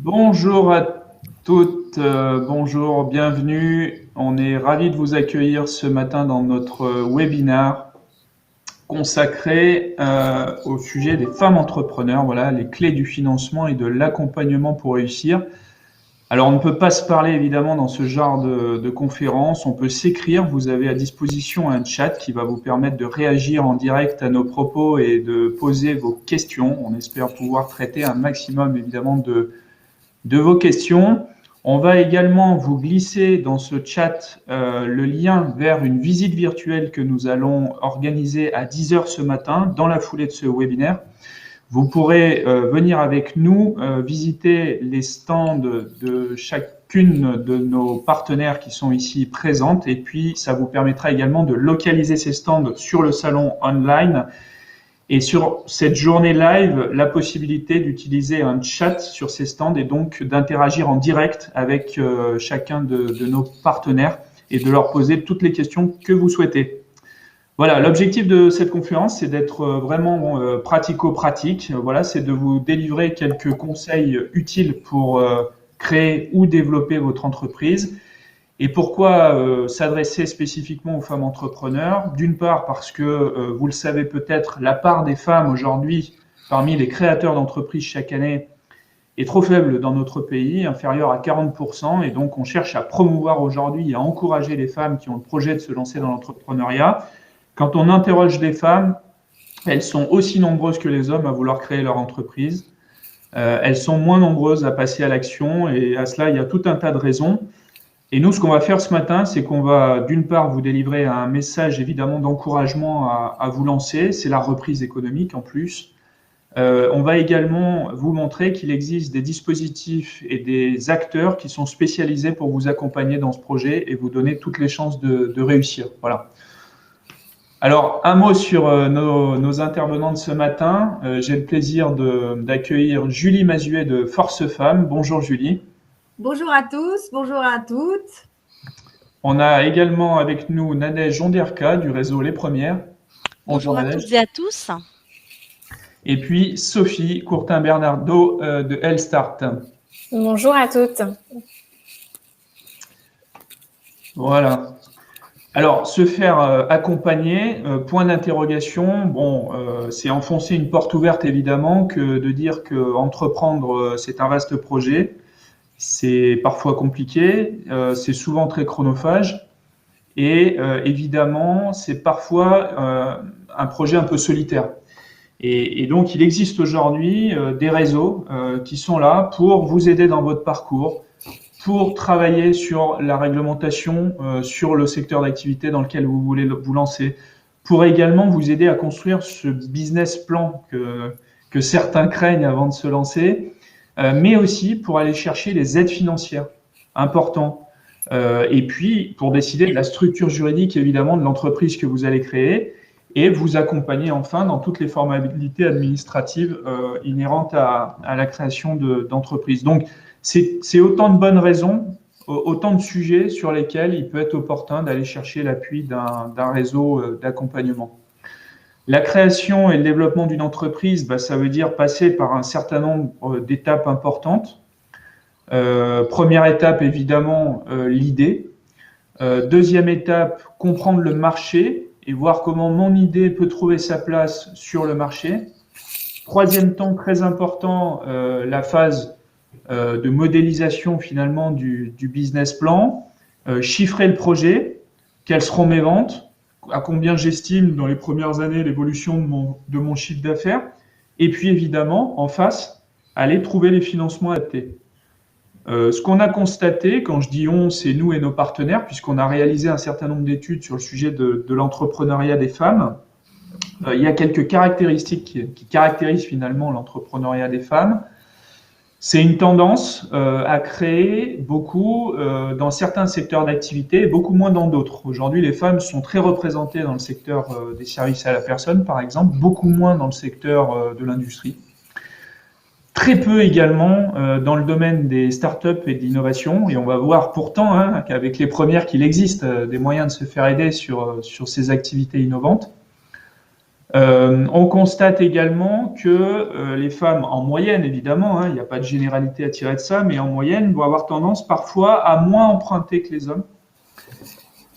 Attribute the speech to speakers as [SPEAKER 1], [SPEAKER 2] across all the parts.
[SPEAKER 1] Bonjour à toutes, bonjour, bienvenue. On est ravis de vous accueillir ce matin dans notre webinaire consacré au sujet des femmes entrepreneurs, voilà, les clés du financement et de l'accompagnement pour réussir. Alors, on ne peut pas se parler évidemment dans ce genre de conférence, on peut s'écrire, vous avez à disposition un chat qui va vous permettre de réagir en direct à nos propos et de poser vos questions. On espère pouvoir traiter un maximum évidemment de vos questions. On va également vous glisser dans ce chat le lien vers une visite virtuelle que nous allons organiser à 10h ce matin dans la foulée de ce webinaire. Vous pourrez venir avec nous visiter les stands de chacune de nos partenaires qui sont ici présentes et puis ça vous permettra également de localiser ces stands sur le salon online. Et sur cette journée live, la possibilité d'utiliser un chat sur ces stands et donc d'interagir en direct avec chacun de nos partenaires et de leur poser toutes les questions que vous souhaitez. Voilà, l'objectif de cette conférence, c'est d'être vraiment pratico-pratique. Voilà, c'est de vous délivrer quelques conseils utiles pour créer ou développer votre entreprise. Et pourquoi s'adresser spécifiquement aux femmes entrepreneurs? D'une part parce que, vous le savez peut-être, la part des femmes aujourd'hui parmi les créateurs d'entreprises chaque année est trop faible dans notre pays, inférieure à 40%, et donc on cherche à promouvoir aujourd'hui et à encourager les femmes qui ont le projet de se lancer dans l'entrepreneuriat. Quand on interroge les femmes, elles sont aussi nombreuses que les hommes à vouloir créer leur entreprise. Elles sont moins nombreuses à passer à l'action, et à cela, il y a tout un tas de raisons. Et nous, ce qu'on va faire ce matin, c'est qu'on va d'une part vous délivrer un message évidemment d'encouragement à vous lancer, c'est la reprise économique en plus. On va également vous montrer qu'il existe des dispositifs et des acteurs qui sont spécialisés pour vous accompagner dans ce projet et vous donner toutes les chances de réussir. Voilà. Alors, un mot sur nos intervenants de ce matin. J'ai le plaisir d'accueillir Julie Mazuet de Force Femmes. Bonjour Julie.
[SPEAKER 2] Bonjour à tous, bonjour à toutes.
[SPEAKER 1] On a également avec nous Nadège Jonderka du réseau Les Premières.
[SPEAKER 3] Bonjour à toutes et à tous.
[SPEAKER 1] Et puis Sophie Courtin-Bernardo de Hellstart.
[SPEAKER 4] Bonjour à toutes.
[SPEAKER 1] Voilà. Alors, se faire accompagner, point d'interrogation, bon, c'est enfoncer une porte ouverte évidemment que de dire que entreprendre, c'est un vaste projet. C'est parfois compliqué, c'est souvent très chronophage et évidemment, c'est parfois un projet un peu solitaire. Et donc, il existe aujourd'hui des réseaux qui sont là pour vous aider dans votre parcours, pour travailler sur la réglementation, sur le secteur d'activité dans lequel vous voulez vous lancer, pour également vous aider à construire ce business plan que certains craignent avant de se lancer, mais aussi pour aller chercher les aides financières importantes. Et puis, pour décider de la structure juridique, évidemment, de l'entreprise que vous allez créer et vous accompagner enfin dans toutes les formalités administratives inhérentes à la création d'entreprises. Donc, c'est autant de bonnes raisons, autant de sujets sur lesquels il peut être opportun d'aller chercher l'appui d'un réseau d'accompagnement. La création et le développement d'une entreprise, ça veut dire passer par un certain nombre d'étapes importantes. Première étape, évidemment, l'idée. Deuxième étape, comprendre le marché et voir comment mon idée peut trouver sa place sur le marché. Troisième temps, très important, la phase de modélisation finalement du business plan. Chiffrer le projet, quelles seront mes ventes, à combien j'estime dans les premières années l'évolution de mon chiffre d'affaires, et puis évidemment, en face, aller trouver les financements adaptés. Ce qu'on a constaté, quand je dis on, c'est nous et nos partenaires, puisqu'on a réalisé un certain nombre d'études sur le sujet de l'entrepreneuriat des femmes, il y a quelques caractéristiques qui caractérisent finalement l'entrepreneuriat des femmes. C'est une tendance à créer beaucoup dans certains secteurs d'activité et beaucoup moins dans d'autres. Aujourd'hui, les femmes sont très représentées dans le secteur des services à la personne, par exemple, beaucoup moins dans le secteur de l'industrie. Très peu également dans le domaine des startups et de l'innovation. Et on va voir pourtant qu'avec les premières qu'il existe des moyens de se faire aider sur ces activités innovantes. On constate également que les femmes, en moyenne évidemment, il n'y a pas de généralité à tirer de ça, mais en moyenne, vont avoir tendance parfois à moins emprunter que les hommes.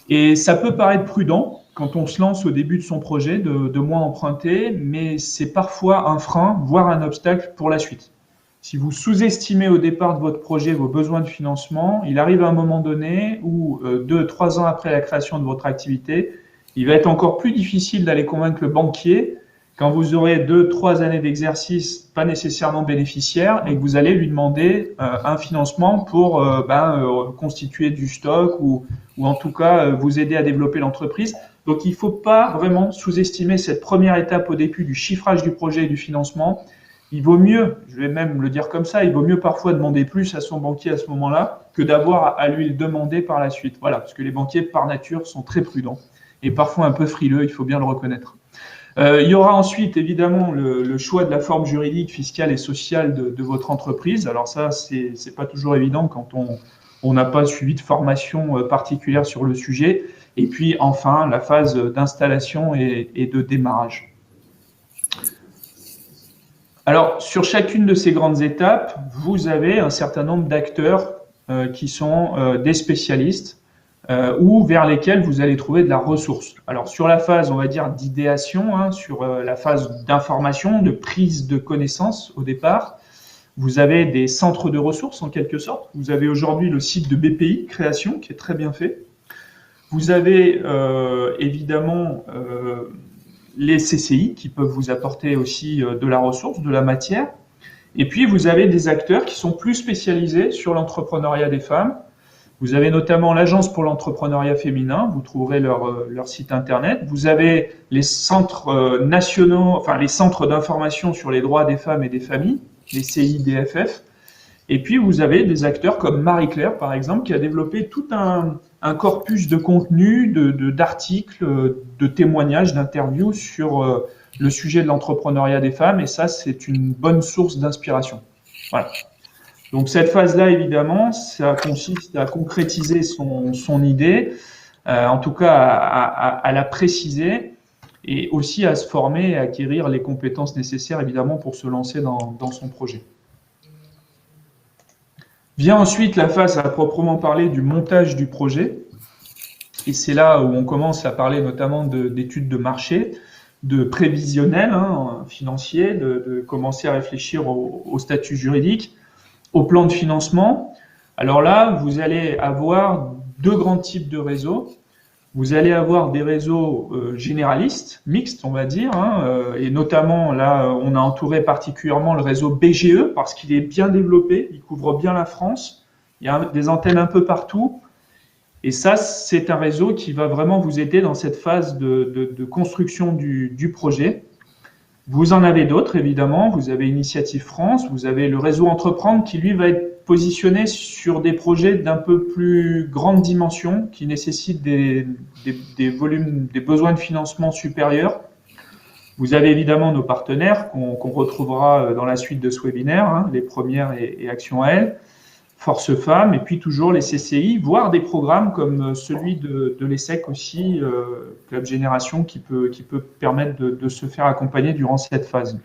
[SPEAKER 1] Et ça peut paraître prudent quand on se lance au début de son projet de moins emprunter, mais c'est parfois un frein, voire un obstacle pour la suite. Si vous sous-estimez au départ de votre projet vos besoins de financement, il arrive à un moment donné où 2-3 ans après la création de votre activité, il va être encore plus difficile d'aller convaincre le banquier quand vous aurez 2-3 années d'exercice pas nécessairement bénéficiaires et que vous allez lui demander un financement pour constituer du stock ou en tout cas vous aider à développer l'entreprise. Donc il ne faut pas vraiment sous-estimer cette première étape au début du chiffrage du projet et du financement. Il vaut mieux, je vais même le dire comme ça, il vaut mieux parfois demander plus à son banquier à ce moment-là que d'avoir à lui le demander par la suite. Voilà, parce que les banquiers par nature sont très prudents et parfois un peu frileux, il faut bien le reconnaître. Il y aura ensuite évidemment le choix de la forme juridique, fiscale et sociale de votre entreprise. Alors ça, c'est pas toujours évident quand on n'a pas suivi de formation particulière sur le sujet. Et puis enfin, la phase d'installation et de démarrage. Alors, sur chacune de ces grandes étapes, vous avez un certain nombre d'acteurs qui sont des spécialistes ou vers lesquels vous allez trouver de la ressource. Alors, sur la phase, on va dire, d'idéation, sur la phase d'information, de prise de connaissance au départ, vous avez des centres de ressources en quelque sorte. Vous avez aujourd'hui le site de BPI Création qui est très bien fait. Vous avez évidemment les CCI qui peuvent vous apporter aussi de la ressource, de la matière. Et puis, vous avez des acteurs qui sont plus spécialisés sur l'entrepreneuriat des femmes. Vous avez notamment l'Agence pour l'entrepreneuriat féminin, vous trouverez leur site internet. Vous avez les centres nationaux, enfin les centres d'information sur les droits des femmes et des familles, les CIDFF. Et puis, vous avez des acteurs comme Marie-Claire, par exemple, qui a développé tout un corpus de contenu, d'articles, de témoignages, d'interviews sur le sujet de l'entrepreneuriat des femmes. Et ça, c'est une bonne source d'inspiration. Voilà. Donc, cette phase-là, évidemment, ça consiste à concrétiser son idée, en tout cas à la préciser et aussi à se former et à acquérir les compétences nécessaires, évidemment, pour se lancer dans son projet. Vient ensuite la phase à proprement parler du montage du projet. Et c'est là où on commence à parler notamment d'études de marché, de prévisionnel financier, de commencer à réfléchir au statut juridique, au plan de financement. Alors là, vous allez avoir deux grands types de réseaux. Vous allez avoir des réseaux généralistes, mixtes, on va dire, et notamment là, on a entouré particulièrement le réseau BGE parce qu'il est bien développé, il couvre bien la France, il y a des antennes un peu partout, et ça, c'est un réseau qui va vraiment vous aider dans cette phase de construction du projet. Vous en avez d'autres, évidemment, vous avez Initiative France, vous avez le réseau Entreprendre qui, lui, va être positionné sur des projets d'un peu plus grande dimension qui nécessitent des volumes, des besoins de financement supérieurs. Vous avez évidemment nos partenaires qu'on retrouvera dans la suite de ce webinaire, les premières et Action à elles, Force Femmes, et puis toujours les CCI, voire des programmes comme celui de l'ESSEC aussi, Club Génération, qui peut permettre de se faire accompagner durant cette phase.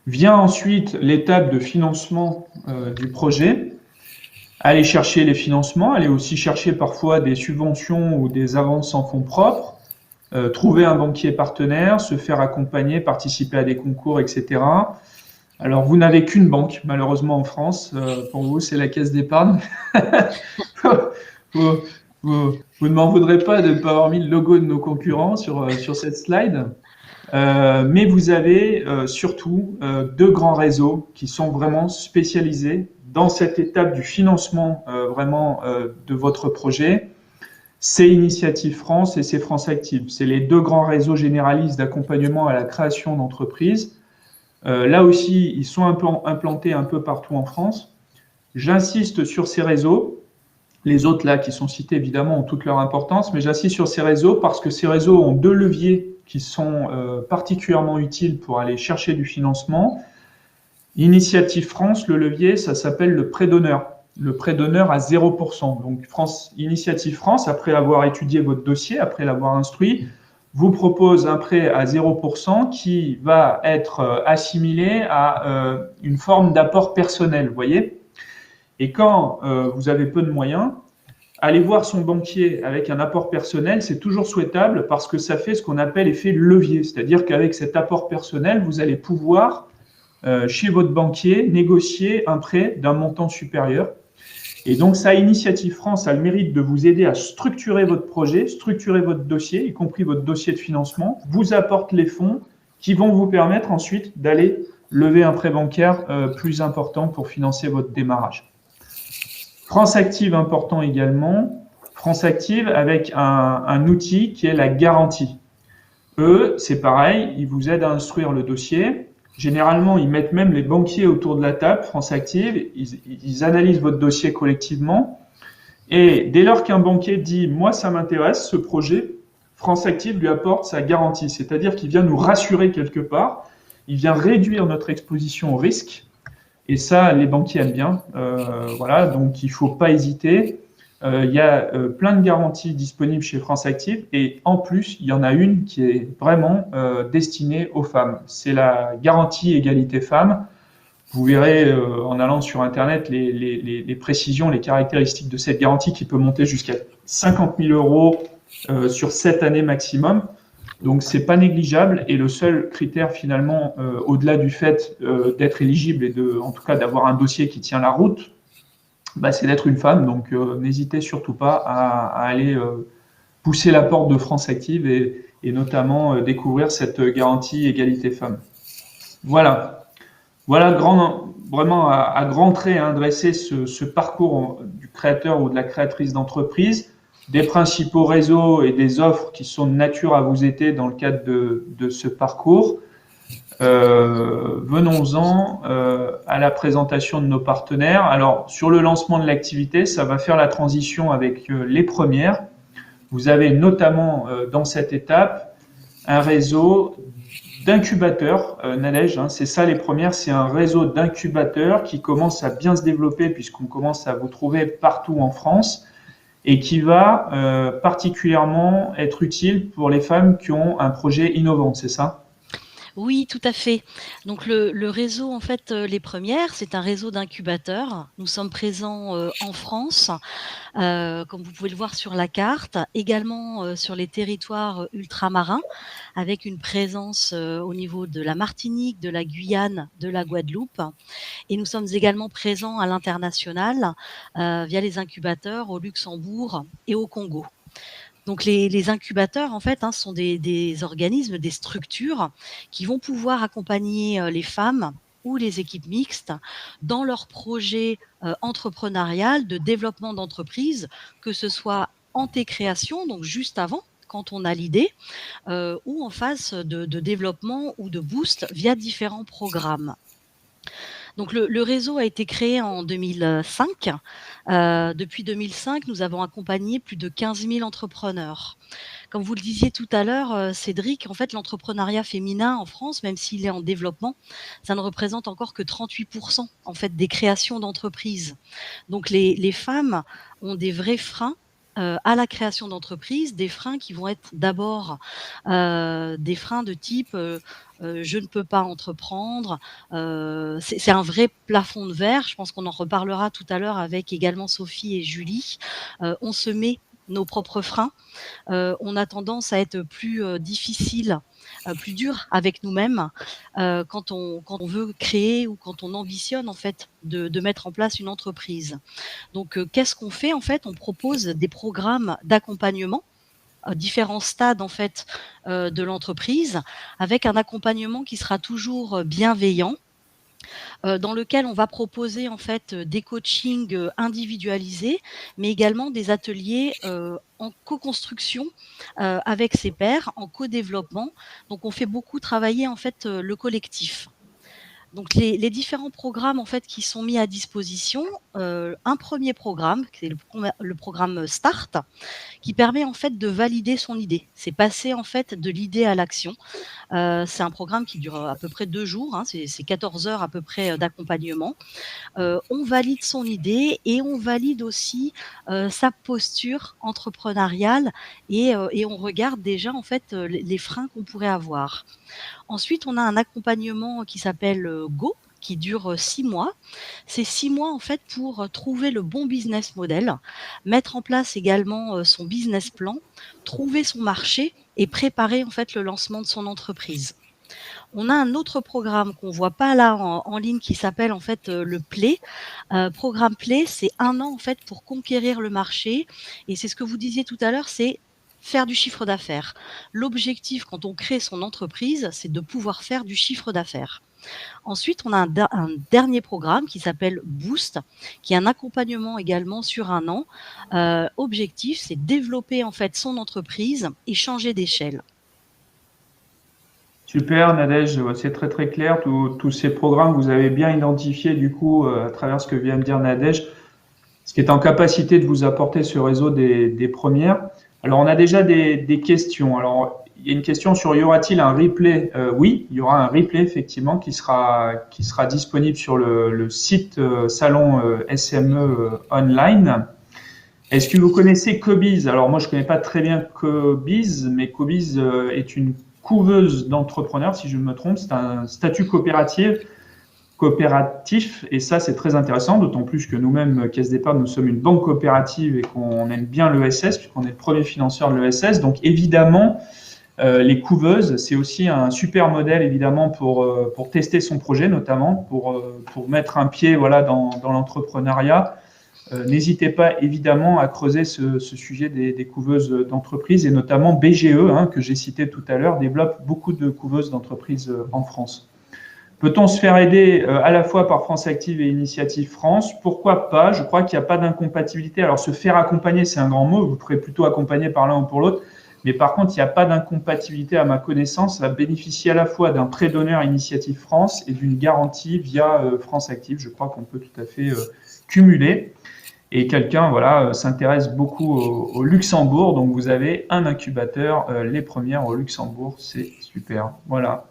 [SPEAKER 1] Vient ensuite l'étape de financement du projet. Aller chercher les financements, aller aussi chercher parfois des subventions ou des avances en fonds propres, trouver un banquier partenaire, se faire accompagner, participer à des concours, etc. Alors, vous n'avez qu'une banque, malheureusement, en France. Pour vous, c'est la Caisse d'épargne. Vous ne m'en voudrez pas de ne pas avoir mis le logo de nos concurrents sur cette slide. Mais vous avez surtout deux grands réseaux qui sont vraiment spécialisés dans cette étape du financement de votre projet. C'est Initiative France et c'est France Active. C'est les deux grands réseaux généralistes d'accompagnement à la création d'entreprises. Là aussi, ils sont implantés un peu partout en France. J'insiste sur ces réseaux. Les autres là qui sont cités, évidemment, ont toute leur importance, mais j'insiste sur ces réseaux parce que ces réseaux ont deux leviers qui sont particulièrement utiles pour aller chercher du financement. Initiative France, le levier, ça s'appelle le prêt d'honneur. Le prêt d'honneur à 0%. Donc, Initiative France, après avoir étudié votre dossier, après l'avoir instruit, vous propose un prêt à 0% qui va être assimilé à une forme d'apport personnel, vous voyez. Et quand vous avez peu de moyens, aller voir son banquier avec un apport personnel, c'est toujours souhaitable parce que ça fait ce qu'on appelle effet levier. C'est-à-dire qu'avec cet apport personnel, vous allez pouvoir, chez votre banquier, négocier un prêt d'un montant supérieur. Et donc, ça, Initiative France a le mérite de vous aider à structurer votre projet, structurer votre dossier, y compris votre dossier de financement, vous apporte les fonds qui vont vous permettre ensuite d'aller lever un prêt bancaire plus important pour financer votre démarrage. France Active, important également. France Active avec un outil qui est la garantie. Eux, c'est pareil, ils vous aident à instruire le dossier. Généralement, ils mettent même les banquiers autour de la table, France Active, ils analysent votre dossier collectivement. Et dès lors qu'un banquier dit « moi, ça m'intéresse, ce projet », France Active lui apporte sa garantie. C'est-à-dire qu'il vient nous rassurer quelque part, il vient réduire notre exposition au risque. Et ça, les banquiers aiment bien. Voilà, donc il ne faut pas hésiter. Il y a plein de garanties disponibles chez France Active et en plus, il y en a une qui est vraiment destinée aux femmes. C'est la garantie égalité femmes. Vous verrez en allant sur Internet les précisions, les caractéristiques de cette garantie qui peut monter jusqu'à 50 000 euros sur 7 années maximum. Donc, c'est pas négligeable et le seul critère finalement, au-delà du fait d'être éligible et en tout cas d'avoir un dossier qui tient la route, c'est d'être une femme, donc n'hésitez surtout pas à aller pousser la porte de France Active et notamment découvrir cette garantie égalité femmes. Voilà vraiment à grands traits dressé ce parcours du créateur ou de la créatrice d'entreprise, des principaux réseaux et des offres qui sont de nature à vous aider dans le cadre de ce parcours. Venons-en à la présentation de nos partenaires. Alors, sur le lancement de l'activité, ça va faire la transition avec les premières. Vous avez notamment dans cette étape un réseau d'incubateurs, Nadège, c'est ça les premières, c'est un réseau d'incubateurs qui commence à bien se développer puisqu'on commence à vous trouver partout en France et qui va particulièrement être utile pour les femmes qui ont un projet innovant, c'est ça ?
[SPEAKER 3] Oui, tout à fait. Donc le réseau, en fait, Les Premières, c'est un réseau d'incubateurs. Nous sommes présents en France, comme vous pouvez le voir sur la carte, également sur les territoires ultramarins, avec une présence au niveau de la Martinique, de la Guyane, de la Guadeloupe. Et nous sommes également présents à l'international via les incubateurs au Luxembourg et au Congo. Donc les incubateurs, en fait, sont des organismes, des structures qui vont pouvoir accompagner les femmes ou les équipes mixtes dans leur projet entrepreneurial de développement d'entreprise, que ce soit en création, donc juste avant, quand on a l'idée, ou en phase de développement ou de boost via différents programmes. Donc le réseau a été créé en 2005. Depuis 2005, nous avons accompagné plus de 15 000 entrepreneurs. Comme vous le disiez tout à l'heure, Cédric, en fait, l'entrepreneuriat féminin en France, même s'il est en développement, ça ne représente encore que 38% en fait des créations d'entreprises. Donc les femmes ont des vrais freins à la création d'entreprises, des freins qui vont être d'abord des freins de type je ne peux pas entreprendre. C'est un vrai plafond de verre. Je pense qu'on en reparlera tout à l'heure avec également Sophie et Julie. On se met nos propres freins. On a tendance à être plus difficile, plus dur avec nous-mêmes quand on veut créer ou quand on ambitionne en fait de mettre en place une entreprise. Donc, qu'est-ce qu'on fait en fait ? On propose des programmes d'accompagnement à différents stades en fait de l'entreprise, avec un accompagnement qui sera toujours bienveillant, dans lequel on va proposer en fait des coachings individualisés, mais également des ateliers en co-construction avec ses pairs, en co-développement. Donc on fait beaucoup travailler en fait le collectif. Donc les différents programmes en fait qui sont mis à disposition, un premier programme, qui est le programme Start, qui permet en fait de valider son idée. C'est passer en fait de l'idée à l'action. C'est un programme qui dure à peu près 2 jours, hein, c'est 14 heures à peu près d'accompagnement. On valide son idée et on valide aussi sa posture entrepreneuriale et on regarde déjà en fait les freins qu'on pourrait avoir. Ensuite, on a un accompagnement qui s'appelle Go, qui dure 6 mois. C'est 6 mois en fait pour trouver le bon business model, mettre en place également son business plan, trouver son marché et préparer en fait le lancement de son entreprise. On a un autre programme qu'on voit pas là en ligne qui s'appelle en fait le Play. Programme Play, c'est 1 an en fait pour conquérir le marché et c'est ce que vous disiez tout à l'heure, c'est faire du chiffre d'affaires. L'objectif quand on crée son entreprise, c'est de pouvoir faire du chiffre d'affaires. Ensuite, on a un dernier programme qui s'appelle Boost, qui est un accompagnement également sur 1 an. Objectif, c'est développer en fait son entreprise et changer d'échelle.
[SPEAKER 1] Super, Nadège, c'est très très clair. Tous ces programmes, vous avez bien identifié du coup à travers ce que vient de dire Nadège, ce qui est en capacité de vous apporter ce réseau des premières. Alors, on a déjà des questions. Alors, il y a une question sur y aura-t-il un replay? Oui, il y aura un replay effectivement qui sera disponible sur le site salon SME online. Est-ce que vous connaissez Cobiz? Alors moi je connais pas très bien Cobiz, mais Cobiz est une couveuse d'entrepreneurs, si je ne me trompe. C'est un statut coopératif, et ça c'est très intéressant, d'autant plus que nous-mêmes, Caisse d'Épargne, nous sommes une banque coopérative et qu'on aime bien l'ESS, puisqu'on est le premier financeur de l'ESS. Donc évidemment, les couveuses, c'est aussi un super modèle évidemment pour tester son projet, notamment pour mettre un pied voilà, dans l'entrepreneuriat. N'hésitez pas évidemment à creuser ce sujet des couveuses d'entreprise, et notamment BGE, que j'ai cité tout à l'heure, développe beaucoup de couveuses d'entreprise en France. Peut-on se faire aider à la fois par France Active et Initiative France? Pourquoi pas? Je crois qu'il n'y a pas d'incompatibilité. Alors, se faire accompagner, c'est un grand mot. Vous pourrez plutôt accompagner par l'un ou pour l'autre. Mais par contre, il n'y a pas d'incompatibilité à ma connaissance. Ça va bénéficier à la fois d'un prêt d'honneur Initiative France et d'une garantie via France Active. Je crois qu'on peut tout à fait cumuler. Et quelqu'un s'intéresse beaucoup au Luxembourg. Donc, vous avez un incubateur, les premières au Luxembourg. C'est super. Voilà.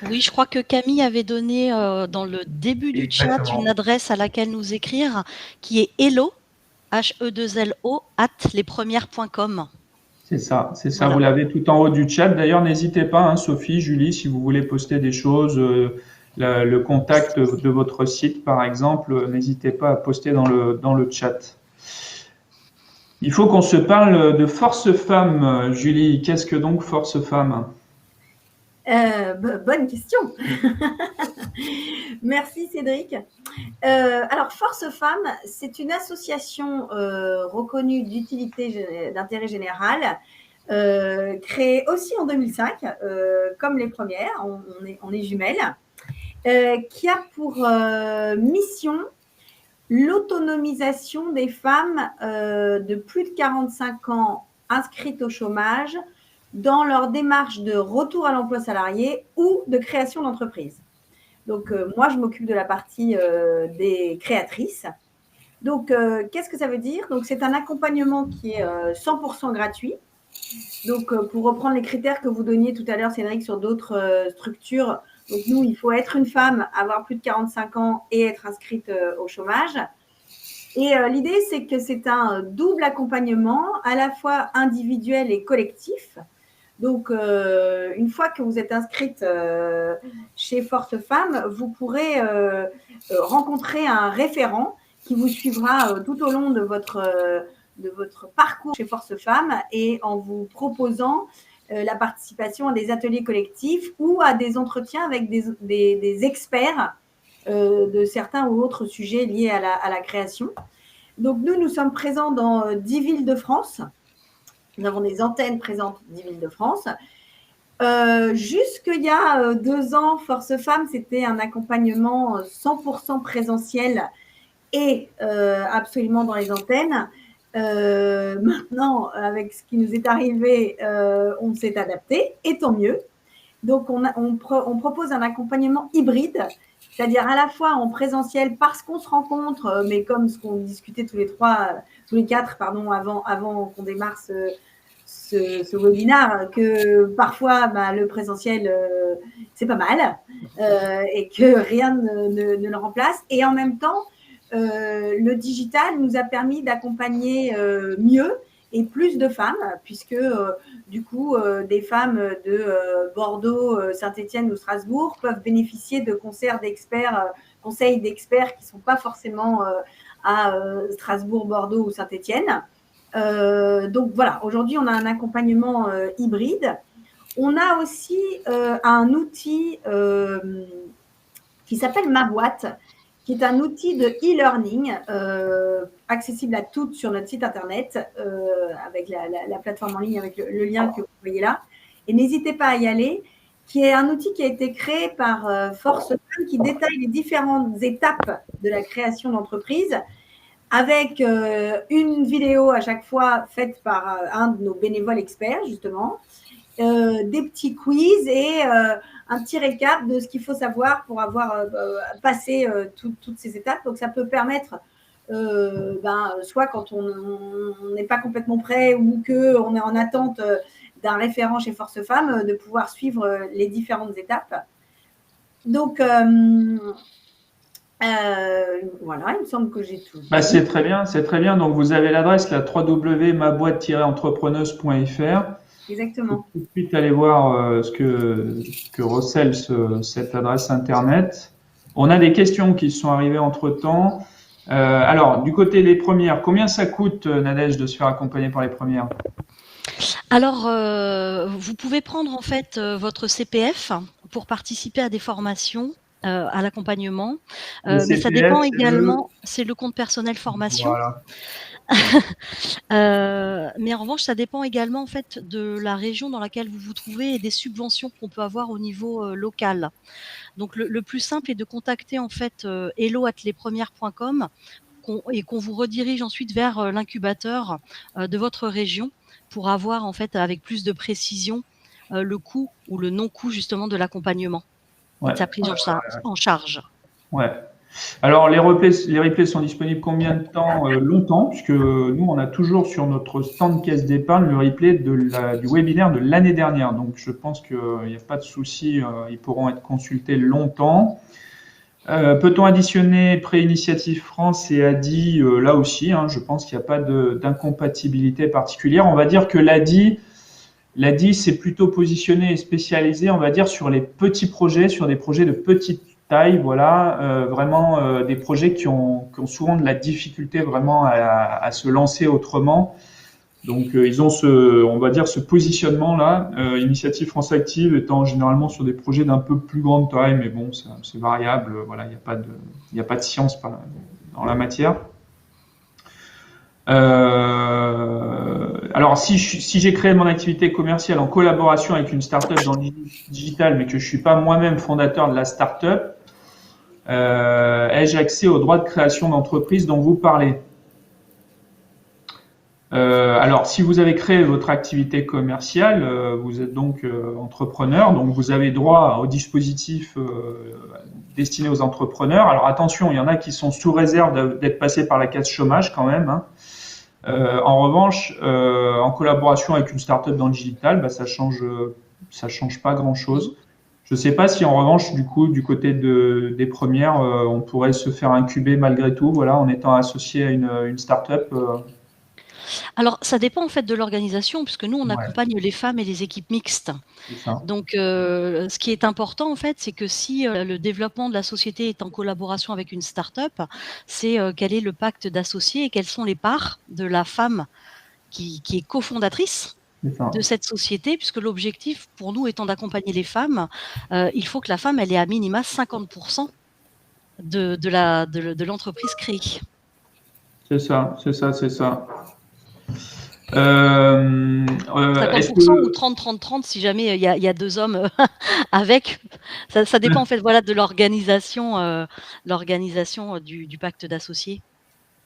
[SPEAKER 3] Oui, je crois que Camille avait donné dans le début du chat une adresse à laquelle nous écrire qui est hello, HE2LO, @lespremières.com.
[SPEAKER 1] C'est ça. Voilà. Vous l'avez tout en haut du chat. D'ailleurs, n'hésitez pas, Sophie, Julie, si vous voulez poster des choses, le contact de votre site, par exemple, n'hésitez pas à poster dans le chat. Il faut qu'on se parle de Force Femmes. Julie, qu'est-ce que donc Force Femmes?
[SPEAKER 2] Bonne question. Merci Cédric. Alors Force Femmes, c'est une association reconnue d'utilité d'intérêt général, créée aussi en 2005, comme les premières, on est jumelles, qui a pour mission l'autonomisation des femmes de plus de 45 ans inscrites au chômage dans leur démarche de retour à l'emploi salarié ou de création d'entreprise. Donc, moi, je m'occupe de la partie des créatrices. Donc, qu'est-ce que ça veut dire? Donc, c'est un accompagnement qui est 100% gratuit. Donc, pour reprendre les critères que vous donniez tout à l'heure, Cédric, sur d'autres structures, donc nous, il faut être une femme, avoir plus de 45 ans et être inscrite au chômage. Et l'idée, c'est que c'est un double accompagnement, à la fois individuel et collectif. Donc, une fois que vous êtes inscrite chez Force Femmes, vous pourrez rencontrer un référent qui vous suivra tout au long de votre parcours chez Force Femmes, et en vous proposant la participation à des ateliers collectifs ou à des entretiens avec des experts de certains ou autres sujets liés à la création. Donc, nous sommes présents dans 10 villes de France. Nous avons des antennes présentes dans 10 villes de France. Jusqu'il y a 2 ans, Force Femmes, c'était un accompagnement 100% présentiel et absolument dans les antennes. Maintenant, avec ce qui nous est arrivé, on s'est adapté, et tant mieux. Donc, on propose un accompagnement hybride c'est-à-dire à la fois en présentiel parce qu'on se rencontre, mais comme ce qu'on discutait tous les quatre, pardon, avant qu'on démarre ce webinaire, que parfois le présentiel, c'est pas mal et que rien ne le remplace. Et en même temps, le digital nous a permis d'accompagner mieux et plus de femmes, puisque du coup, des femmes de Bordeaux, Saint-Étienne ou Strasbourg peuvent bénéficier de conseils d'experts qui ne sont pas forcément à Strasbourg, Bordeaux ou Saint-Étienne. Donc voilà, aujourd'hui, on a un accompagnement hybride. On a aussi un outil qui s'appelle Ma Boîte, qui est un outil de e-learning accessible à toutes sur notre site internet avec la plateforme en ligne, avec le lien que vous voyez là. Et n'hésitez pas à y aller, qui est un outil qui a été créé par Force Femmes, qui détaille les différentes étapes de la création d'entreprise, avec une vidéo à chaque fois faite par un de nos bénévoles experts, justement, des petits quiz et un petit récap de ce qu'il faut savoir pour avoir passé toutes ces étapes. Donc, ça peut permettre, soit quand on n'est pas complètement prêt ou qu'on est en attente d'un référent chez Force Femmes, de pouvoir suivre les différentes étapes. Donc, voilà, il me semble que j'ai tout dit.
[SPEAKER 1] C'est très bien, c'est très bien. Donc, vous avez l'adresse, la www.maboîte-entrepreneuse.fr.
[SPEAKER 2] Exactement.
[SPEAKER 1] Tout de suite, aller voir ce que recèle cette adresse Internet. On a des questions qui sont arrivées entre-temps. Alors, du côté des premières, combien ça coûte, Nadège, de se faire accompagner par les premières?
[SPEAKER 3] Alors, vous pouvez prendre en fait votre CPF pour participer à des formations, à l'accompagnement. Mais
[SPEAKER 1] CPF,
[SPEAKER 3] ça dépend également, c'est le compte personnel formation.
[SPEAKER 1] Voilà.
[SPEAKER 3] Mais en revanche, ça dépend également en fait de la région dans laquelle vous vous trouvez et des subventions qu'on peut avoir au niveau local. Donc le plus simple est de contacter en fait hello@lespremières.com et qu'on vous redirige ensuite vers l'incubateur de votre région pour avoir en fait avec plus de précision le coût ou le non-coût justement de l'accompagnement et de sa prise en charge.
[SPEAKER 1] Ouais. Alors, les replays sont disponibles combien de temps? Longtemps, puisque nous, on a toujours sur notre stand caisse d'épargne le replay du webinaire de l'année dernière. Donc, je pense qu'il n'y a pas de souci, ils pourront être consultés longtemps. Peut-on additionner Pré-Initiative France et ADI là aussi, je pense qu'il n'y a pas d'incompatibilité particulière. On va dire que l'ADI, c'est plutôt positionné et spécialisé, on va dire, sur les petits projets, sur des projets de petite taille, voilà, vraiment des projets qui ont souvent de la difficulté vraiment à se lancer autrement. Donc, ils ont on va dire, ce positionnement-là. Initiative France Active étant généralement sur des projets d'un peu plus grande taille, mais bon, c'est variable. Voilà, il n'y a pas de science dans la matière. Alors, si j'ai créé mon activité commerciale en collaboration avec une start-up dans le digital, mais que je suis pas moi-même fondateur de la start-up, ai-je accès aux droits de création d'entreprise dont vous parlez? Alors, si vous avez créé votre activité commerciale, vous êtes donc entrepreneur, donc vous avez droit au dispositif destiné aux entrepreneurs. Alors attention, il y en a qui sont sous réserve d'être passés par la case chômage quand même. En revanche, en collaboration avec une start-up dans le digital, ça change pas grand-chose. Je ne sais pas si en revanche, du côté des premières, on pourrait se faire incuber malgré tout, voilà, en étant associé à une start-up.
[SPEAKER 3] Alors, ça dépend en fait de l'organisation, puisque nous, on accompagne les femmes et les équipes mixtes. Donc, ce qui est important en fait, c'est que si le développement de la société est en collaboration avec une start-up, c'est quel est le pacte d'associés et quelles sont les parts de la femme qui est cofondatrice de cette société, puisque l'objectif pour nous étant d'accompagner les femmes, il faut que la femme, elle ait à minima 50% de l'entreprise créée.
[SPEAKER 1] C'est ça.
[SPEAKER 3] 50% ou 30-30-30 si jamais il y a deux hommes avec. Ça dépend en fait de l'organisation du pacte d'associés.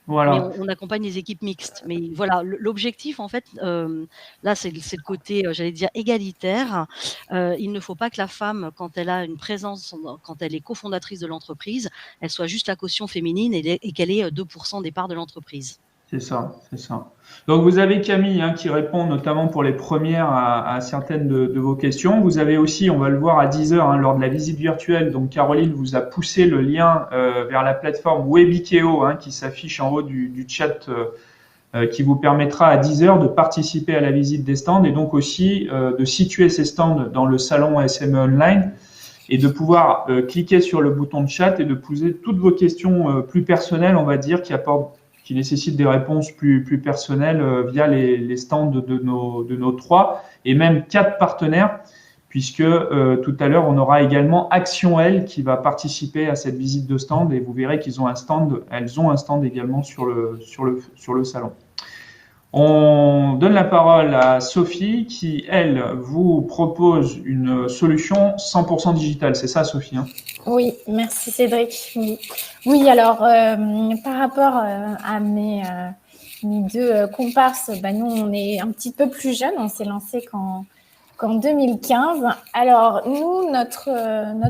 [SPEAKER 1] Voilà.
[SPEAKER 3] on accompagne les équipes mixtes. Mais voilà, l'objectif, en fait, là, c'est le côté, j'allais dire, égalitaire. Il ne faut pas que la femme, quand elle a une présence, quand elle est cofondatrice de l'entreprise, elle soit juste la caution féminine et qu'elle ait 2% des parts de l'entreprise.
[SPEAKER 1] C'est ça, c'est ça. Donc vous avez Camille qui répond notamment pour les premières à certaines de vos questions. Vous avez aussi, on va le voir à 10 heures lors de la visite virtuelle, donc Caroline vous a poussé le lien vers la plateforme Webikeo qui s'affiche en haut du chat qui vous permettra à 10 heures de participer à la visite des stands et donc aussi de situer ces stands dans le salon SME Online et de pouvoir cliquer sur le bouton de chat et de poser toutes vos questions plus personnelles, on va dire, qui nécessitent des réponses plus personnelles via les stands de nos 3 et même 4 partenaires, puisque tout à l'heure, on aura également Action L qui va participer à cette visite de stand et vous verrez elles ont un stand également sur le salon. On donne la parole à Sophie qui, elle, vous propose une solution 100% digitale. C'est ça, Sophie
[SPEAKER 4] Oui, merci Cédric. Oui, alors, par rapport à mes 2 comparses, nous, on est un petit peu plus jeunes. On s'est lancé qu'en 2015. Alors, nous, notre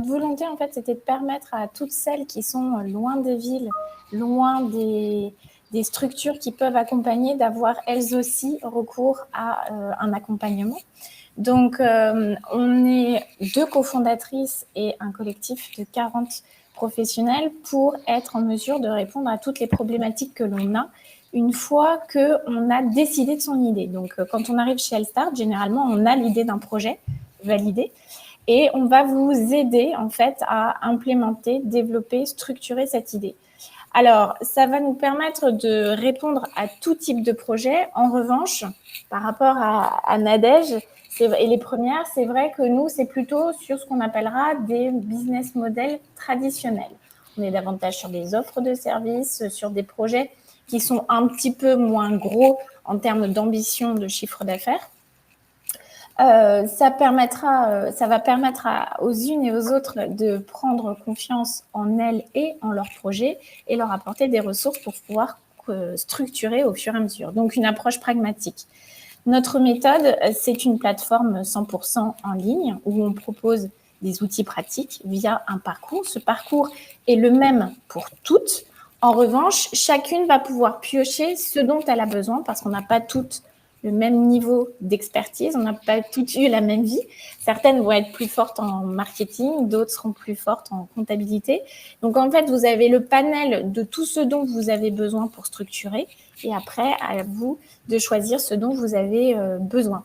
[SPEAKER 4] volonté, en fait, c'était de permettre à toutes celles qui sont loin des villes, loin des structures qui peuvent accompagner, d'avoir elles aussi recours à un accompagnement. Donc, on est 2 cofondatrices et un collectif de 40 professionnels pour être en mesure de répondre à toutes les problématiques que l'on a une fois qu'on a décidé de son idée. Donc, quand on arrive chez Elstart, généralement, on a l'idée d'un projet validé et on va vous aider en fait à implémenter, développer, structurer cette idée. Alors, ça va nous permettre de répondre à tout type de projet. En revanche, par rapport à Nadège et les premières, c'est vrai que nous, c'est plutôt sur ce qu'on appellera des business models traditionnels. On est davantage sur des offres de services, sur des projets qui sont un petit peu moins gros en termes d'ambition de chiffre d'affaires. Ça va permettre aux unes et aux autres de prendre confiance en elles et en leurs projets et leur apporter des ressources pour pouvoir structurer au fur et à mesure. Donc, une approche pragmatique. Notre méthode, c'est une plateforme 100% en ligne où on propose des outils pratiques via un parcours. Ce parcours est le même pour toutes. En revanche, chacune va pouvoir piocher ce dont elle a besoin parce qu'on n'a pas toutes le même niveau d'expertise, on n'a pas toutes eu la même vie. Certaines vont être plus fortes en marketing, d'autres seront plus fortes en comptabilité. Donc, en fait, vous avez le panel de tout ce dont vous avez besoin pour structurer et après, à vous de choisir ce dont vous avez besoin.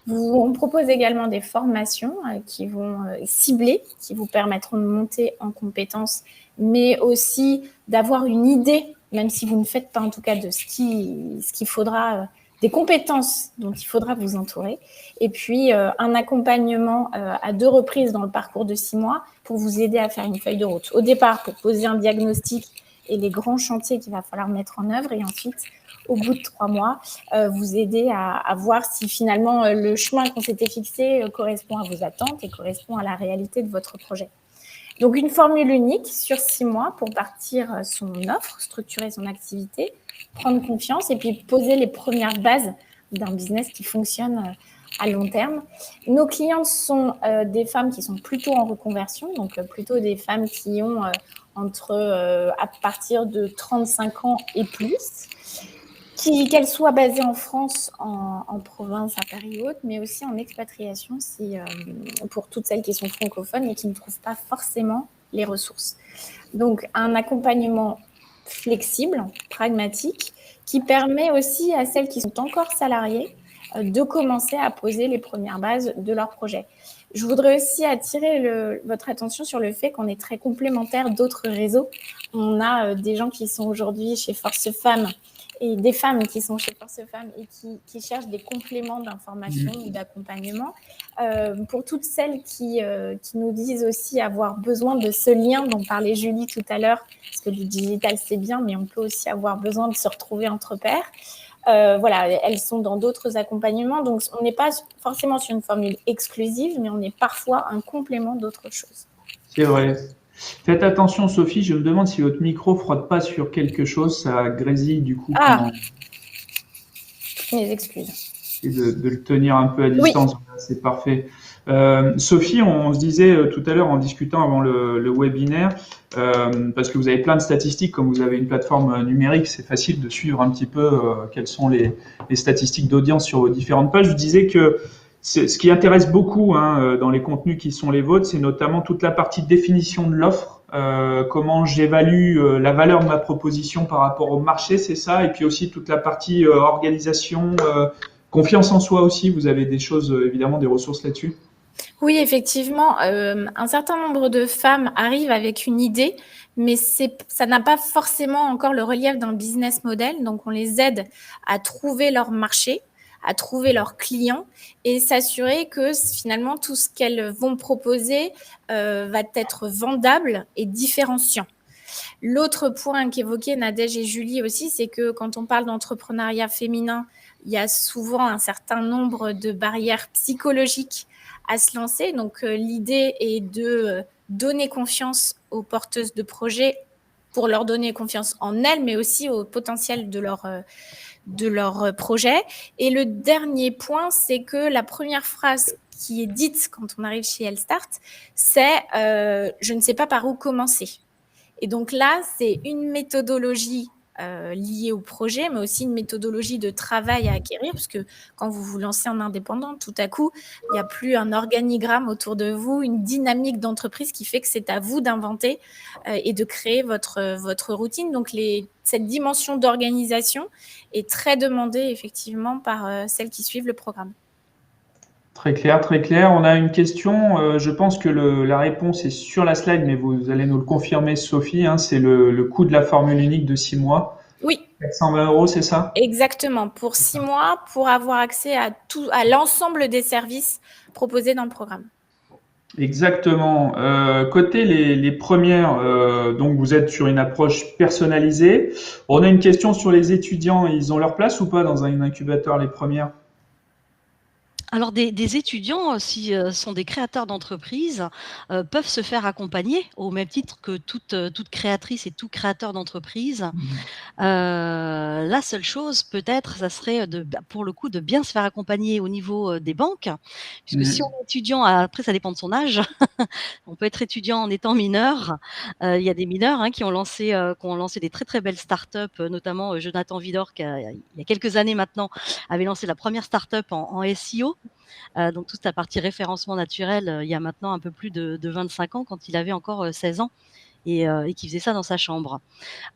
[SPEAKER 4] On propose également des formations qui vont cibler, qui vous permettront de monter en compétences, mais aussi d'avoir une idée, même si vous ne faites pas en tout cas de ce qu'il faudra, des compétences dont il faudra vous entourer. Et puis, un accompagnement à 2 reprises dans le parcours de 6 mois pour vous aider à faire une feuille de route. Au départ, pour poser un diagnostic et les grands chantiers qu'il va falloir mettre en œuvre. Et ensuite, au bout de 3 mois, vous aider à voir si finalement le chemin qu'on s'était fixé correspond à vos attentes et correspond à la réalité de votre projet. Donc, une formule unique sur 6 mois pour partir son offre, structurer son activité, prendre confiance et puis poser les premières bases d'un business qui fonctionne à long terme. Nos clientes sont des femmes qui sont plutôt en reconversion, donc plutôt des femmes qui ont à partir de 35 ans et plus, qu'elles soient basées en France, en province, à Paris ou autre, mais aussi en expatriation pour toutes celles qui sont francophones et qui ne trouvent pas forcément les ressources. Donc, un accompagnement flexible, pragmatique, qui permet aussi à celles qui sont encore salariées de commencer à poser les premières bases de leur projet. Je voudrais aussi attirer votre attention sur le fait qu'on est très complémentaires d'autres réseaux. On a des gens qui sont aujourd'hui chez Force Femmes et des femmes qui sont chez Force Femmes et qui cherchent des compléments d'information ou d'accompagnement. Pour toutes celles qui nous disent aussi avoir besoin de ce lien dont parlait Julie tout à l'heure, parce que du digital, c'est bien, mais on peut aussi avoir besoin de se retrouver entre pairs. Voilà, elles sont dans d'autres accompagnements. Donc, on n'est pas forcément sur une formule exclusive, mais on est parfois un complément d'autre chose.
[SPEAKER 1] C'est vrai. Faites attention, Sophie, je me demande si votre micro frotte pas sur quelque chose, ça grésille du coup.
[SPEAKER 4] Ah, mes excuses.
[SPEAKER 1] Et de le tenir un peu à
[SPEAKER 4] Oui.
[SPEAKER 1] distance, voilà, c'est parfait. Sophie, on se disait tout à l'heure en discutant avant le webinaire, parce que vous avez plein de statistiques, comme vous avez une plateforme numérique, c'est facile de suivre un petit peu quelles sont les statistiques d'audience sur vos différentes pages. Je disais que ce qui intéresse beaucoup dans les contenus qui sont les vôtres, c'est notamment toute la partie de définition de l'offre, comment j'évalue la valeur de ma proposition par rapport au marché, c'est ça, et puis aussi toute la partie organisation, confiance en soi aussi. Vous avez des choses, évidemment, des ressources là-dessus.
[SPEAKER 4] Oui, effectivement, un certain nombre de femmes arrivent avec une idée, mais ça n'a pas forcément encore le relief d'un business model. Donc, on les aide à trouver leur marché, à trouver leurs clients et s'assurer que finalement, tout ce qu'elles vont proposer va être vendable et différenciant. L'autre point qu'évoquaient Nadège et Julie aussi, c'est que quand on parle d'entrepreneuriat féminin, il y a souvent un certain nombre de barrières psychologiques à se lancer. Donc, l'idée est de donner confiance aux porteuses de projets pour leur donner confiance en elles, mais aussi au potentiel de leur projet. Et le dernier point, c'est que la première phrase qui est dite quand on arrive chez Elstart, c'est « je ne sais pas par où commencer ». Et donc là, c'est une méthodologie liée au projet, mais aussi une méthodologie de travail à acquérir, parce que quand vous vous lancez en indépendant, tout à coup, il n'y a plus un organigramme autour de vous, une dynamique d'entreprise qui fait que c'est à vous d'inventer et de créer votre routine. Donc, cette dimension d'organisation est très demandée, effectivement, par celles qui suivent le programme.
[SPEAKER 1] Très clair, très clair. On a une question. Je pense que la réponse est sur la slide, mais vous allez nous le confirmer, Sophie. C'est le coût de la formule unique de 6 mois.
[SPEAKER 4] Oui.
[SPEAKER 1] 420 €, c'est ça?
[SPEAKER 4] Exactement. Pour 6 mois, pour avoir accès à l'ensemble des services proposés dans le programme.
[SPEAKER 1] Exactement. Côté les premières, donc vous êtes sur une approche personnalisée. On a une question sur les étudiants. Ils ont leur place ou pas dans un incubateur, les premières?
[SPEAKER 3] Alors des étudiants, si sont des créateurs d'entreprise, peuvent se faire accompagner au même titre que toute créatrice et tout créateur d'entreprise. La seule chose peut-être, ça serait pour le coup, de bien se faire accompagner au niveau des banques, puisque si on est étudiant, après ça dépend de son âge, on peut être étudiant en étant mineur. Il y a des mineurs qui ont lancé des très très belles startups, notamment Jonathan Vidor, qui il y a quelques années maintenant avait lancé la première startup en SEO. Donc toute la partie référencement naturel, il y a maintenant un peu plus de 25 ans, quand il avait encore 16 ans et qui faisait ça dans sa chambre.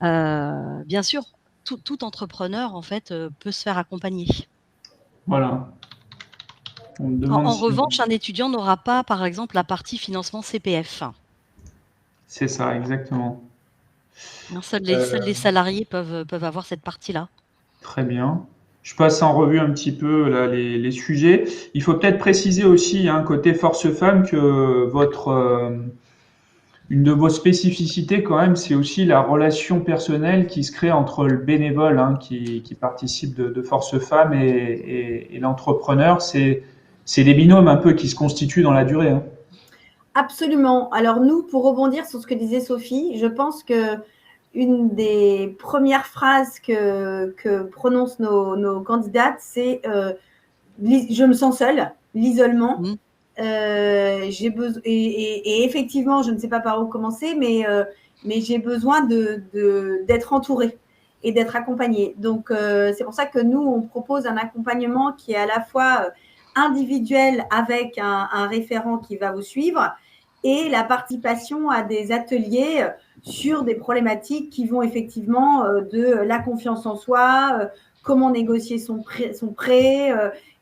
[SPEAKER 3] Bien sûr, tout entrepreneur en fait peut se faire accompagner.
[SPEAKER 1] Voilà. On me demande
[SPEAKER 3] En
[SPEAKER 1] si-
[SPEAKER 3] revanche, un étudiant n'aura pas, par exemple, la partie financement CPF.
[SPEAKER 1] C'est ça, exactement.
[SPEAKER 3] Seuls les salariés peuvent avoir cette partie-là.
[SPEAKER 1] Très bien. Je passe en revue un petit peu là, les sujets. Il faut peut-être préciser aussi, côté force femme, que une de vos spécificités quand même, c'est aussi la relation personnelle qui se crée entre le bénévole qui participe de force femme et l'entrepreneur. C'est des binômes un peu qui se constituent dans la durée.
[SPEAKER 2] Absolument. Alors nous, pour rebondir sur ce que disait Sophie, je pense que une des premières phrases que prononcent nos candidates, c'est je me sens seule, l'isolement. J'ai besoin et effectivement, je ne sais pas par où commencer, mais j'ai besoin d'être entourée et d'être accompagnée. Donc c'est pour ça que nous, on propose un accompagnement qui est à la fois individuel avec un référent qui va vous suivre et la participation à des ateliers sur des problématiques qui vont effectivement de la confiance en soi, comment négocier son prêt,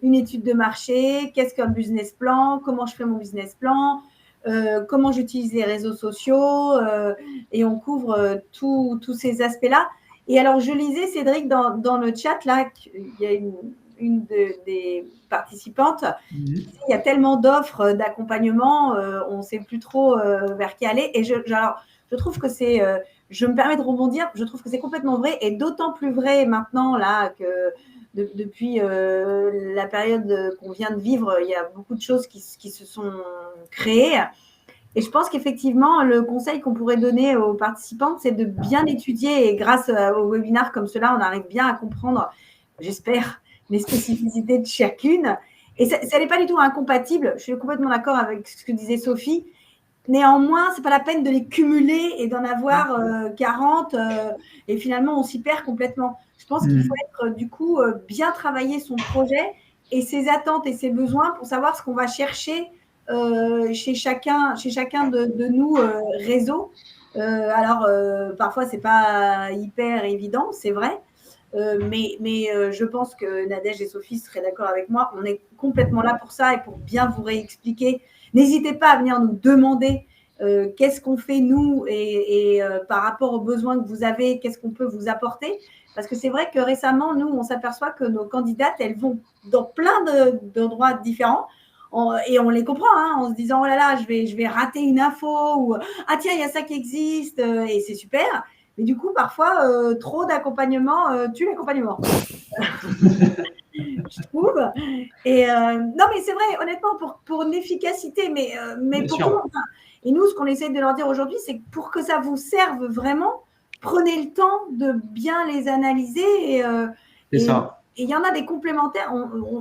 [SPEAKER 2] une étude de marché, qu'est-ce qu'un business plan, comment je fais mon business plan, comment j'utilise les réseaux sociaux, et on couvre tous ces aspects-là. Et alors, je lisais, Cédric, dans le chat, là, il y a une des participantes. Il y a tellement d'offres d'accompagnement, on ne sait plus trop vers qui aller. Et alors, je trouve que c'est, je me permets de rebondir, je trouve que c'est complètement vrai et d'autant plus vrai maintenant là que depuis la période qu'on vient de vivre, il y a beaucoup de choses qui se sont créées. Et je pense qu'effectivement, le conseil qu'on pourrait donner aux participantes, c'est de bien étudier. Et grâce aux webinaires comme cela, on arrive bien à comprendre, j'espère, les spécificités de chacune. Et ça n'est pas du tout incompatible. Je suis complètement d'accord avec ce que disait Sophie. Néanmoins, ce n'est pas la peine de les cumuler et d'en avoir 40 et finalement, on s'y perd complètement. Je pense qu'il faut être, du coup, bien travailler son projet et ses attentes et ses besoins pour savoir ce qu'on va chercher chez chacun de nous réseaux. Alors, parfois, ce n'est pas hyper évident, c'est vrai. Mais je pense que Nadège et Sophie seraient d'accord avec moi. On est complètement là pour ça et pour bien vous réexpliquer. N'hésitez pas à venir nous demander qu'est-ce qu'on fait nous et par rapport aux besoins que vous avez, qu'est-ce qu'on peut vous apporter. Parce que c'est vrai que récemment, nous, on s'aperçoit que nos candidates, elles vont dans plein d'endroits différents. Et on les comprend, hein, en se disant, oh là là, je vais rater une info, ou ah tiens, il y a ça qui existe, et c'est super. Mais du coup, parfois, trop d'accompagnement tue l'accompagnement. Je trouve. Et non, mais c'est vrai, honnêtement, pour une efficacité, mais pour tout le monde. Et nous, ce qu'on essaie de leur dire aujourd'hui, c'est que pour que ça vous serve vraiment, prenez le temps de bien les analyser.
[SPEAKER 1] C'est ça.
[SPEAKER 2] Et il y en a des complémentaires.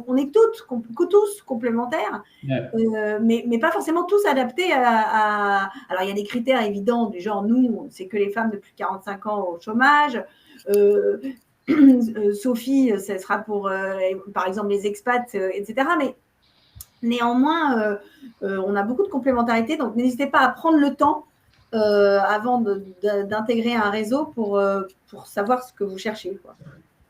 [SPEAKER 2] On est tous complémentaires, mais pas forcément tous adaptés à. Alors, il y a des critères évidents du genre, nous, c'est que les femmes de plus de 45 ans au chômage. Sophie, ce sera pour, par exemple, les expats, etc. Mais néanmoins, on a beaucoup de complémentarité. Donc, n'hésitez pas à prendre le temps avant d'intégrer un réseau pour savoir ce que vous cherchez, quoi.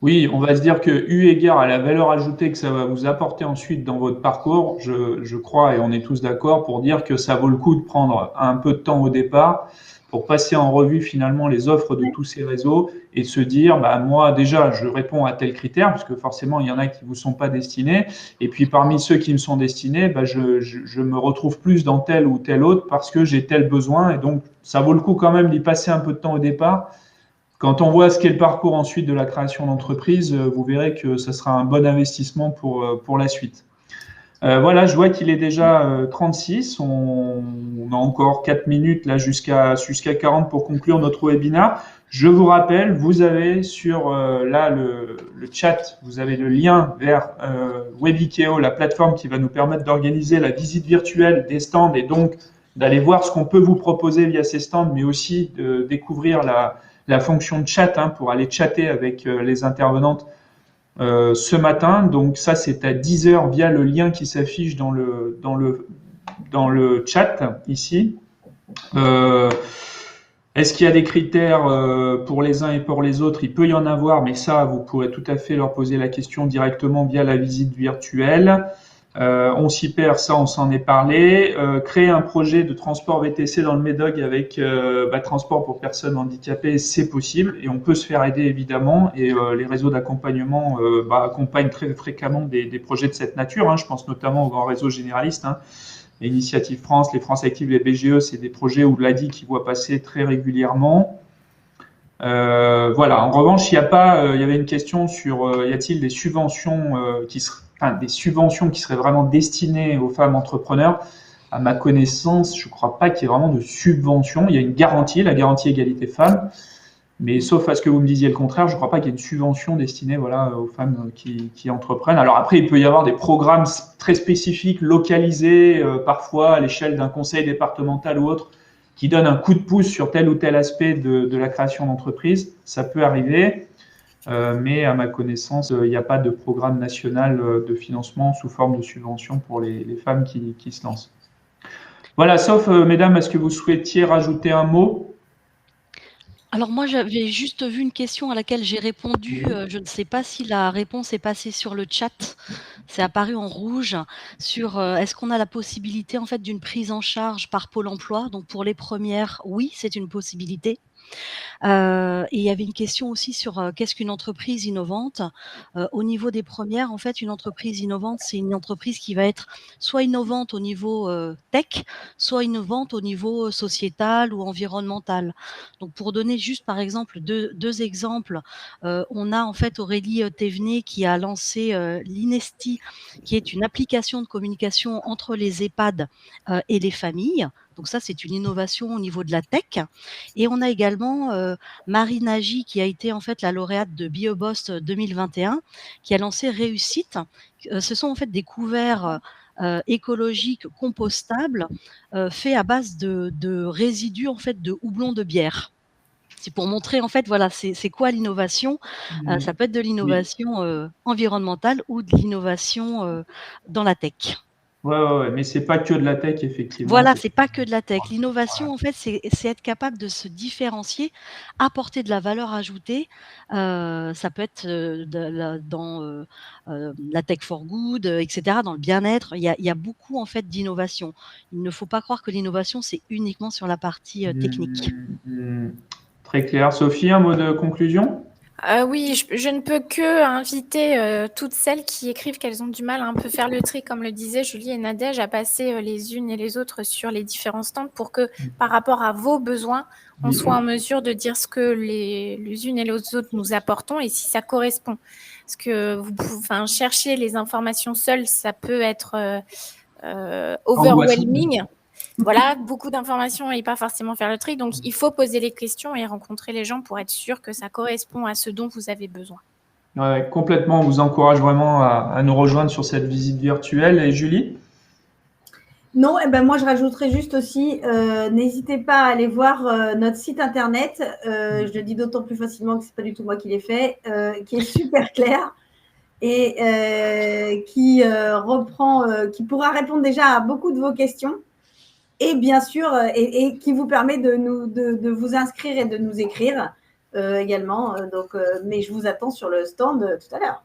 [SPEAKER 1] Oui, on va se dire que, eu égard à la valeur ajoutée que ça va vous apporter ensuite dans votre parcours, je crois, et on est tous d'accord pour dire que ça vaut le coup de prendre un peu de temps au départ pour passer en revue finalement les offres de tous ces réseaux et se dire, bah, moi déjà, je réponds à tel critère, parce que forcément, il y en a qui vous sont pas destinés. Et puis, parmi ceux qui me sont destinés, bah, je me retrouve plus dans tel ou tel autre parce que j'ai tel besoin. Et donc, ça vaut le coup quand même d'y passer un peu de temps au départ. Quand on voit ce qu'est le parcours ensuite de la création d'entreprise, vous verrez que ça sera un bon investissement pour la suite. Voilà, je vois qu'il est déjà 36. On a encore 4 minutes là jusqu'à 40 pour conclure notre webinaire. Je vous rappelle, vous avez sur là le chat, vous avez le lien vers Webikeo, la plateforme qui va nous permettre d'organiser la visite virtuelle des stands et donc d'aller voir ce qu'on peut vous proposer via ces stands, mais aussi de découvrir la fonction de chat pour aller chatter avec les intervenantes ce matin. Donc ça, c'est à 10h via le lien qui s'affiche dans le chat ici. Est-ce qu'il y a des critères pour les uns et pour les autres? Il peut y en avoir, mais ça, vous pourrez tout à fait leur poser la question directement via la visite virtuelle. On s'y perd, ça on s'en est parlé. Créer un projet de transport VTC dans le Médoc avec transport pour personnes handicapées, c'est possible et on peut se faire aider évidemment. Et les réseaux d'accompagnement accompagnent très fréquemment des projets de cette nature. Je pense notamment aux grands réseaux généralistes. Les Initiative France, les France Active, les BGE, c'est des projets où l'ADI qui voit passer très régulièrement. Voilà. En revanche, il y avait une question sur y a-t-il des subventions des subventions qui seraient vraiment destinées aux femmes entrepreneurs? À ma connaissance, je ne crois pas qu'il y ait vraiment de subventions. Il y a une garantie, la garantie égalité femmes, mais sauf à ce que vous me disiez le contraire, je ne crois pas qu'il y ait une subvention destinée aux femmes qui entreprennent. Alors après, il peut y avoir des programmes très spécifiques, localisés, parfois à l'échelle d'un conseil départemental ou autre, qui donnent un coup de pouce sur tel ou tel aspect de la création d'entreprise. Ça peut arriver. Mais à ma connaissance, il n'y a pas de programme national de financement sous forme de subvention pour les femmes qui se lancent. Voilà, sauf, mesdames, est-ce que vous souhaitiez rajouter un mot?
[SPEAKER 3] Alors moi, j'avais juste vu une question à laquelle j'ai répondu. Je ne sais pas si la réponse est passée sur le chat. C'est apparu en rouge sur est-ce qu'on a la possibilité en fait d'une prise en charge par Pôle emploi? Donc pour les premières, oui, c'est une possibilité. Et il y avait une question aussi sur qu'est-ce qu'une entreprise innovante? Au niveau des premières, en fait, une entreprise innovante, c'est une entreprise qui va être soit innovante au niveau tech, soit innovante au niveau sociétal ou environnemental. Donc, pour donner juste, par exemple, deux exemples, on a en fait Aurélie Thévenet qui a lancé l'Inesti, qui est une application de communication entre les EHPAD et les familles. Donc ça, c'est une innovation au niveau de la tech. Et on a également Marie Nagy, qui a été en fait la lauréate de BioBost 2021, qui a lancé Réussite. Ce sont en fait des couverts écologiques compostables faits à base de résidus en fait de houblon de bière. C'est pour montrer en fait, voilà, c'est quoi l'innovation. Ça peut être de l'innovation environnementale ou de l'innovation dans la tech.
[SPEAKER 1] Ouais, mais c'est pas que de la tech, effectivement.
[SPEAKER 3] Voilà, c'est pas que de la tech. L'innovation, en fait, c'est être capable de se différencier, apporter de la valeur ajoutée. Ça peut être dans la tech for good, etc., dans le bien-être. Il y a beaucoup, en fait, d'innovation. Il ne faut pas croire que l'innovation, c'est uniquement sur la partie technique.
[SPEAKER 1] Très clair. Sophie, un mot de conclusion ?
[SPEAKER 4] Oui, je ne peux que inviter toutes celles qui écrivent qu'elles ont du mal à un peu faire le tri, comme le disaient Julie et Nadège, à passer les unes et les autres sur les différents stands pour que, par rapport à vos besoins, on soit en mesure de dire ce que les unes et les autres nous apportons et si ça correspond. Parce que chercher les informations seules, ça peut être overwhelming. Voilà, beaucoup d'informations et pas forcément faire le tri. Donc, il faut poser les questions et rencontrer les gens pour être sûr que ça correspond à ce dont vous avez besoin.
[SPEAKER 1] Ouais, complètement. On vous encourage vraiment à nous rejoindre sur cette visite virtuelle. Et Julie ?
[SPEAKER 2] Non, moi, je rajouterais juste aussi, n'hésitez pas à aller voir notre site internet. Je le dis d'autant plus facilement que c'est pas du tout moi qui l'ai fait, qui est super clair et qui qui pourra répondre déjà à beaucoup de vos questions. Et bien sûr, et qui vous permet de vous inscrire et de nous écrire également. Mais je vous attends sur le stand tout à l'heure.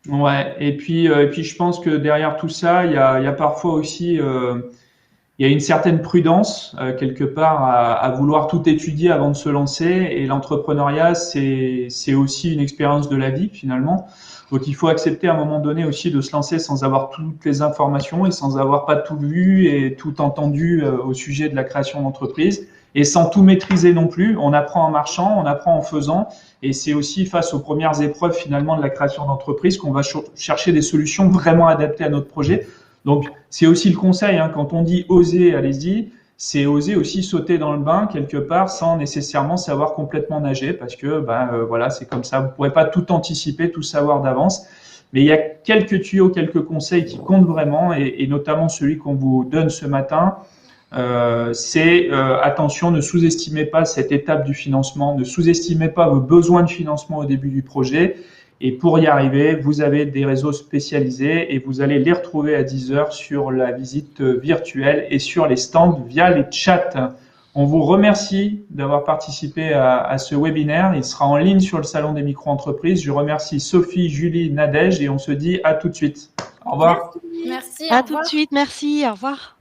[SPEAKER 1] Ouais, et puis je pense que derrière tout ça, il y a parfois aussi il y a une certaine prudence quelque part à vouloir tout étudier avant de se lancer. Et l'entrepreneuriat, c'est aussi une expérience de la vie finalement. Donc il faut accepter à un moment donné aussi de se lancer sans avoir toutes les informations et sans avoir pas tout vu et tout entendu au sujet de la création d'entreprise et sans tout maîtriser non plus. On apprend en marchant, on apprend en faisant et c'est aussi face aux premières épreuves finalement de la création d'entreprise qu'on va chercher des solutions vraiment adaptées à notre projet. Donc c'est aussi le conseil, quand on dit oser, allez-y. C'est oser aussi sauter dans le bain quelque part sans nécessairement savoir complètement nager parce que voilà, c'est comme ça. Vous ne pourrez pas tout anticiper, tout savoir d'avance. Mais il y a quelques tuyaux, quelques conseils qui comptent vraiment et notamment celui qu'on vous donne ce matin. C'est attention, ne sous-estimez pas cette étape du financement, ne sous-estimez pas vos besoins de financement au début du projet. Et pour y arriver, vous avez des réseaux spécialisés et vous allez les retrouver à 10h sur la visite virtuelle et sur les stands via les chats. On vous remercie d'avoir participé à ce webinaire. Il sera en ligne sur le Salon des micro-entreprises. Je remercie Sophie, Julie, Nadège et on se dit à tout de suite. Au revoir.
[SPEAKER 4] Merci.
[SPEAKER 3] À tout de suite. Merci. Au revoir.